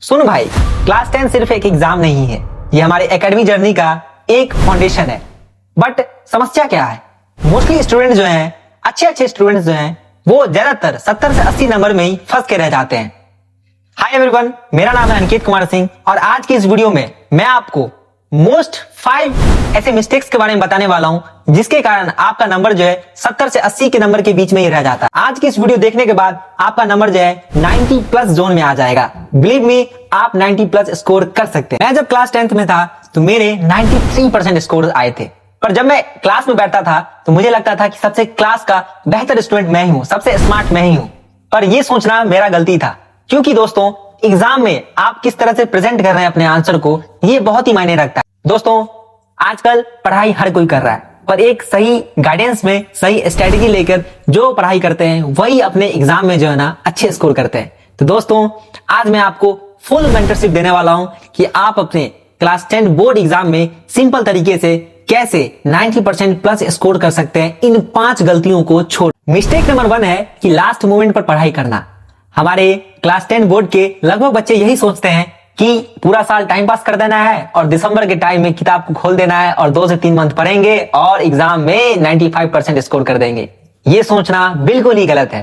सुन भाई, क्लास 10 सिर्फ एक एग्जाम नहीं है, ये हमारे एकेडमी जर्नी का एक फाउंडेशन है। बट समस्या क्या है, मोस्टली स्टूडेंट जो हैं, अच्छे स्टूडेंट्स जो हैं, वो ज्यादातर 70 से 80 नंबर में ही फंस के रह जाते हैं। हाय एवरीवन, मेरा नाम है अंकित कुमार सिंह और आज की इस वीडियो में मैं आपको मोस्ट 5 ऐसे मिस्टेक्स के बारे में बताने वाला हूं जिसके कारण आपका नंबर जो है 70 से 80 के नंबर के बीच में ही रह जाता है। आज की इस वीडियो देखने के बाद आपका नंबर जो है 90 प्लस जोन में आ जाएगा। बिलीव मी, आप 90 प्लस स्कोर कर सकते हैं। मैं जब क्लास 10th में था तो मेरे 93% स्कोर आए थे, पर जब मैं क्लास में बैठता था तो मुझे लगता था कि सबसे क्लास का बेहतर स्टूडेंट मैं ही हूं, सबसे स्मार्ट मैं ही हूं। पर यह सोचना मेरा गलती था, क्योंकि दोस्तों एग्जाम में आप किस तरह से प्रेजेंट कर रहे हैं अपने आंसर को, ये बहुत ही मायने रखता है। दोस्तों आजकल पढ़ाई हर कोई कर रहा है, पर एक सही गाइडेंस में सही स्ट्रेटेजी लेकर जो पढ़ाई करते हैं वही अपने एग्जाम में जो है ना अच्छे स्कोर करते हैं। तो दोस्तों आज मैं आपको फुल मेंटरशिप देने वाला हूं कि आप अपने क्लास 10 बोर्ड एग्जाम में सिंपल तरीके से कैसे 90% प्लस स्कोर कर सकते हैं इन 5 गलतियों को छोड़। मिस्टेक नंबर 1 है कि लास्ट मोमेंट पर पढ़ाई करना। हमारे क्लास 10 बोर्ड के लगभग बच्चे यही सोचते हैं कि पूरा साल टाइम पास कर देना है और दिसंबर के टाइम में किताब को खोल देना है और 2 से 3 मंथ पढ़ेंगे और एग्जाम में 95% स्कोर कर देंगे। ये सोचना बिल्कुल ही गलत है।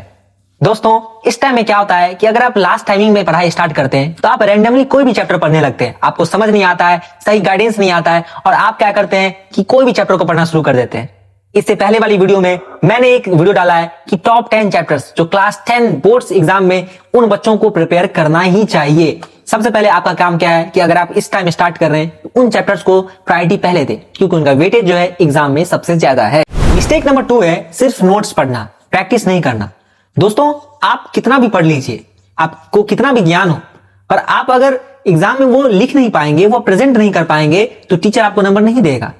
दोस्तों इस टाइम में क्या होता है कि अगर आप लास्ट टाइमिंग में पढ़ाई स्टार्ट करते हैं तो आप रैंडमली कोई भी चैप्टर पढ़ने लगते हैं, आपको समझ नहीं आता है, सही गाइडेंस नहीं आता है और आप क्या करते हैं कि कोई भी चैप्टर को पढ़ना शुरू कर देते हैं। इससे पहले वाली वीडियो में मैंने एक वीडियो डाला है कि टॉप 10 चैप्टर्स जो क्लास 10 बोर्ड्स एग्जाम में उन बच्चों को प्रिपेयर करना ही चाहिए। सबसे पहले आपका काम क्या है कि अगर आप इस टाइम स्टार्ट कर रहे हैं तो उन चैप्टर्स को प्रायोरिटी पहले दें, क्योंकि उनका वेटेज जो है एग्जाम में सबसे ज्यादा है। मिस्टेक नंबर 2 है सिर्फ नोट्स पढ़ना, प्रैक्टिस नहीं करना। दोस्तों आप कितना भी पढ़ लीजिए, आपको कितना भी ज्ञान हो, पर आप अगर एग्जाम में वो लिख नहीं पाएंगे, वो प्रेजेंट नहीं कर पाएंगे तो टीचर आपको नंबर नहीं देगा।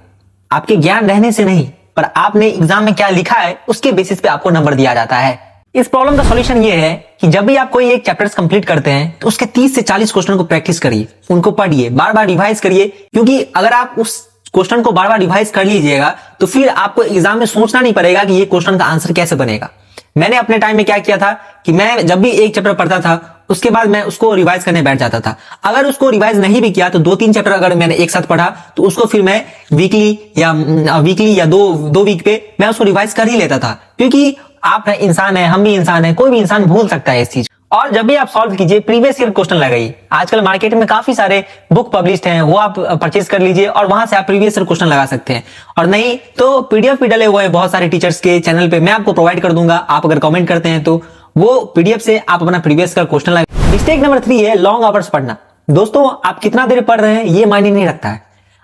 आपके ज्ञान रहने से नहीं, पर आपने एग्जाम में क्या लिखा है उसके बेसिस पे आपको नंबर दिया जाता है। इस प्रॉब्लम का सॉल्यूशन ये है कि जब भी आप कोई एक चैप्टर्स कंप्लीट करते हैं तो उसके 30 से 40 क्वेश्चन को प्रैक्टिस करिए, उनको पढ़िए, बार बार रिवाइज करिए, क्योंकि अगर आप उस क्वेश्चन को बार बार रिवाइज कर लीजिएगा तो फिर आपको एग्जाम में सोचना नहीं पड़ेगा कि ये क्वेश्चन का आंसर कैसे बनेगा। मैंने अपने टाइम में क्या किया था कि मैं जब भी एक चैप्टर पढ़ता था उसके बाद मैं उसको रिवाइज करने बैठ जाता था। अगर उसको रिवाइज नहीं भी किया तो 2-3 चैप्टर अगर मैंने एक साथ पढ़ा तो उसको फिर मैं वीकली या दो वीक पे मैं उसको रिवाइज कर ही लेता था, क्योंकि आप इंसान है, हम भी इंसान है, कोई भी इंसान भूल सकता है इस चीज। और जब भी आप सॉल्व कीजिए प्रीवियस ईयर क्वेश्चन लगाइए। आजकल मार्केट में काफी सारे बुक पब्लिश्ड हैं, वो आप परचेज कर लीजिए और वहां से आप प्रीवियस ईयर क्वेश्चन लगा सकते हैं। और नहीं तो पीडीएफ भी डले हुए हैं बहुत सारे टीचर्स के चैनल पे, मैं आपको प्रोवाइड कर दूंगा। आप अगर कमेंट करते हैं तो वो पीडीएफ से आप अपना प्रीवियस का क्वेश्चन लगा। मिस्टेक नंबर 3 है लॉन्ग आवर्स पढ़ना। दोस्तों आप कितना देर पढ़ रहे हैं ये मायने नहीं रखता है।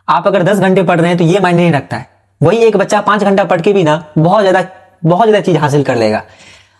आप अगर 10 घंटे पढ़ रहे हैं तो ये मायने नहीं रखता है। वही एक बच्चा 5 घंटा पढ़ के भी ना बहुत ज्यादा चीज हासिल कर लेगा।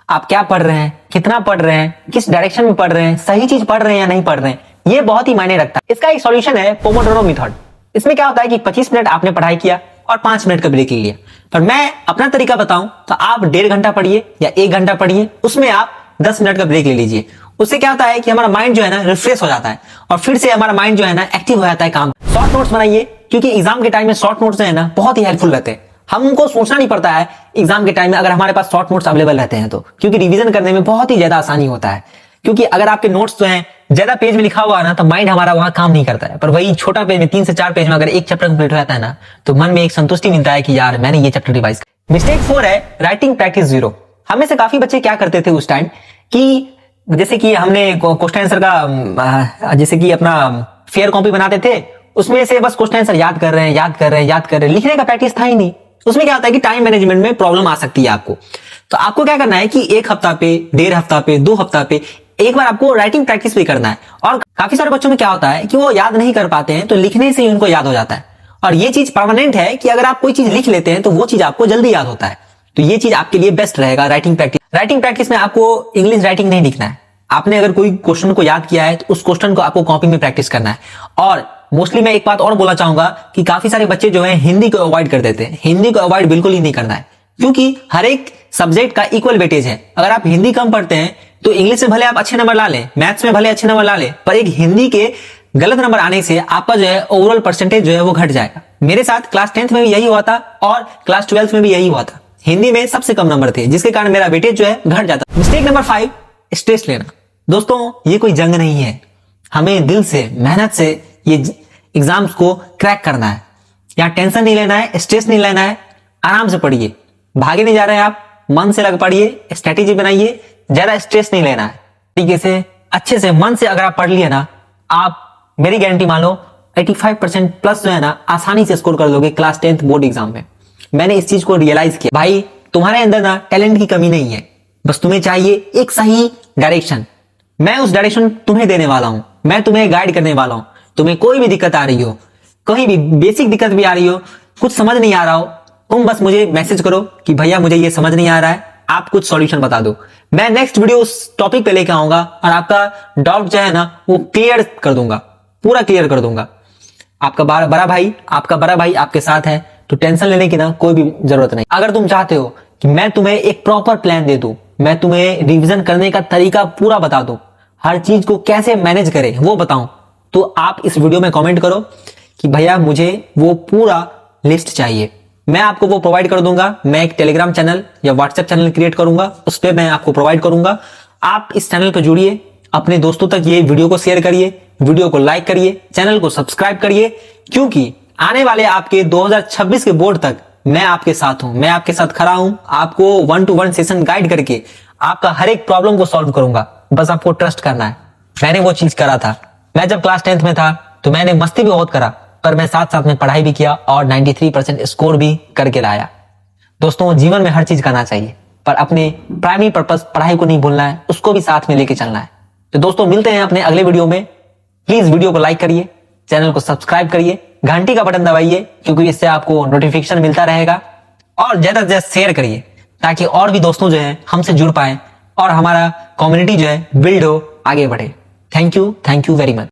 आप क्या पढ़ रहे हैं, कितना पढ़ रहे हैं, किस डायरेक्शन में पढ़ रहे हैं, सही चीज पढ़ रहे हैं या नहीं पढ़ रहे हैं, ये बहुत ही मायने रखता है। इसका एक सॉल्यूशन है पोमोडोरो मेथड। इसमें क्या होता है कि 25 मिनट आपने पढ़ाई किया और 5 मिनट का ब्रेक ले लिया। पर मैं अपना तरीका बताऊं तो आप 1.5 घंटा पढ़िए या 1 घंटा पढ़िए, उसमें आप 10 मिनट का ब्रेक ले लीजिए। उससे क्या होता है कि हमारा माइंड जो है ना रिफ्रेश हो जाता है और फिर से हमारा माइंड जो है ना एक्टिव हो जाता है काम। शॉर्ट नोट्स बनाइए, क्योंकि एग्जाम के टाइम में शॉर्ट नोट्स जो है ना बहुत ही हेल्पफुल रहते हैं। हमको सोचना नहीं पड़ता है एग्जाम के टाइम में अगर हमारे पास शॉर्ट नोट्स अवेलेबल रहते हैं तो, क्योंकि रिवीजन करने में बहुत ही ज्यादा आसानी होता है। क्योंकि अगर आपके नोट्स जो हैं ज्यादा पेज में लिखा हुआ है ना तो माइंड हमारा वहां काम नहीं करता है, पर वही छोटा पेज में 3 से 4 पेज में अगर एक चैप्टर कंप्लीट हो जाता है ना तो मन में एक संतुष्टि मिलता है कि यार मैंने ये चैप्टर रिवाइज किया। मिस्टेक 4 है राइटिंग प्रैक्टिस 0। हमें से काफी बच्चे क्या करते थे उस टाइम कि जैसे कि हमने क्वेश्चन आंसर का जैसे कि अपना फेयर कॉपी बनाते थे, उसमें से बस क्वेश्चन आंसर याद कर रहे हैं, लिखने का प्रैक्टिस था ही नहीं। उसमें क्या होता है कि टाइम मैनेजमेंट में प्रॉब्लम आ सकती है आपको। तो आपको क्या करना है कि 1 हफ्ता पे, 1.5 हफ्ता पे, 2 हफ्ता पे एक बार आपको राइटिंग प्रैक्टिस भी करना है। और काफी सारे बच्चों में क्या होता है कि वो याद नहीं कर पाते हैं, तो लिखने से ही उनको याद हो जाता है। और ये चीज परमानेंट है कि अगर आप कोई चीज लिख लेते हैं तो वो चीज आपको जल्दी याद होता है। तो ये चीज आपके लिए बेस्ट रहेगा राइटिंग प्रैक्टिस। राइटिंग प्रैक्टिस में आपको इंग्लिश राइटिंग नहीं लिखना है। आपने अगर कोई क्वेश्चन को याद किया है तो उस क्वेश्चन को आपको कॉपी में प्रैक्टिस करना है। और मोस्टली मैं एक बात और बोलना चाहूंगा कि काफी सारे बच्चे जो है हिंदी को अवॉइड कर देते हैं। हिंदी को अवॉइड बिल्कुल ही नहीं करना है, क्योंकि हर एक सब्जेक्ट का इक्वल वेटेज है। अगर आप हिंदी कम पढ़ते हैं तो इंग्लिश में भले आप अच्छे नंबर ला लें, मैथ्स में भले अच्छे नंबर ला लें, पर एक हिंदी के गलत नंबर आने से आपका जो है ओवरऑल परसेंटेज जो है वो घट जाएगा। मेरे साथ क्लास 10th में भी यही हुआ था और क्लास 12th में भी यही हुआ था। हिंदी में सबसे कम नंबर थे, जिसके कारण मेरा वेटेज जो है घट जाता। मिस्टेक नंबर 5 स्ट्रेस लेना। दोस्तों ये कोई जंग नहीं है। हमें दिल से मेहनत से ये एग्जाम्स को क्रैक करना है। यहाँ टेंशन नहीं लेना है, स्ट्रेस नहीं लेना है, आराम से पढ़िए, भागे नहीं जा रहे हैं आप, मन से लग पढ़िए, स्ट्रेटेजी बनाइए, ज्यादा स्ट्रेस नहीं लेना है। तरीके से अच्छे से मन से अगर आप पढ़ लिए ना, आप मेरी गारंटी मान लो 85% प्लस जो है ना आसानी से स्कोर कर दोगे क्लास 10th बोर्ड एग्जाम में। मैंने इस चीज को रियलाइज किया। भाई तुम्हारे अंदर ना टैलेंट की कमी नहीं है, बस तुम्हें चाहिए एक सही डायरेक्शन। मैं उस डायरेक्शन तुम्हें देने वाला हूं, मैं तुम्हें गाइड करने वाला हूं। तुम्हें कोई भी दिक्कत आ रही हो, कहीं भी बेसिक दिक्कत भी आ रही हो, कुछ समझ नहीं आ रहा हो, तुम बस मुझे मैसेज करो कि भैया मुझे ये समझ नहीं आ रहा है, आप कुछ सॉल्यूशन बता दो। मैं नेक्स्ट वीडियो उस टॉपिक पे लेकर आऊंगा और आपका डाउट जो है ना वो क्लियर कर दूंगा, पूरा क्लियर कर दूंगा। आपका बड़ा भाई आपके साथ है, तो टेंशन लेने की ना कोई भी जरूरत नहीं। अगर तुम चाहते हो कि मैं तुम्हें एक प्रॉपर प्लान दे दूं, मैं तुम्हें रिवीजन करने का तरीका पूरा बता दूं, हर चीज को कैसे मैनेज करें वो बताऊं, तो आप इस वीडियो में कमेंट करो कि भैया मुझे वो पूरा लिस्ट चाहिए। मैं आपको वो प्रोवाइड कर दूंगा। मैं एक टेलीग्राम चैनल या व्हाट्सएप चैनल क्रिएट करूंगा, उस पर मैं आपको प्रोवाइड करूंगा। आप इस चैनल पर जुड़िए, अपने दोस्तों तक ये वीडियो को शेयर करिए, वीडियो को लाइक करिए, चैनल को सब्सक्राइब करिए, क्योंकि आने वाले आपके 2026 के बोर्ड तक मैं आपके साथ हूं, मैं आपके साथ खड़ा हूं। आपको 1-to-1 सेशन गाइड करके आपका हर एक प्रॉब्लम को सॉल्व करूंगा। बस आपको ट्रस्ट करना है। मैंने वो चीज करा था। मैं जब क्लास 10th में था तो मैंने मस्ती भी बहुत करा, पर मैं साथ साथ में पढ़ाई भी किया और 93% स्कोर भी करके लाया। दोस्तों जीवन में हर चीज करना चाहिए, पर अपने प्राइमरी पर्पस पढ़ाई को नहीं भूलना है, उसको भी साथ में लेके चलना है। तो दोस्तों मिलते हैं अपने अगले वीडियो में। प्लीज वीडियो को लाइक करिए, चैनल को सब्सक्राइब करिए, घंटी का बटन दबाइए, क्योंकि इससे आपको नोटिफिकेशन मिलता रहेगा। और ज्यादा से ज्यादा शेयर करिए ताकि और भी दोस्तों जो है हमसे जुड़ पाए और हमारा कम्युनिटी जो है बिल्ड हो, आगे बढ़े। Thank you very much.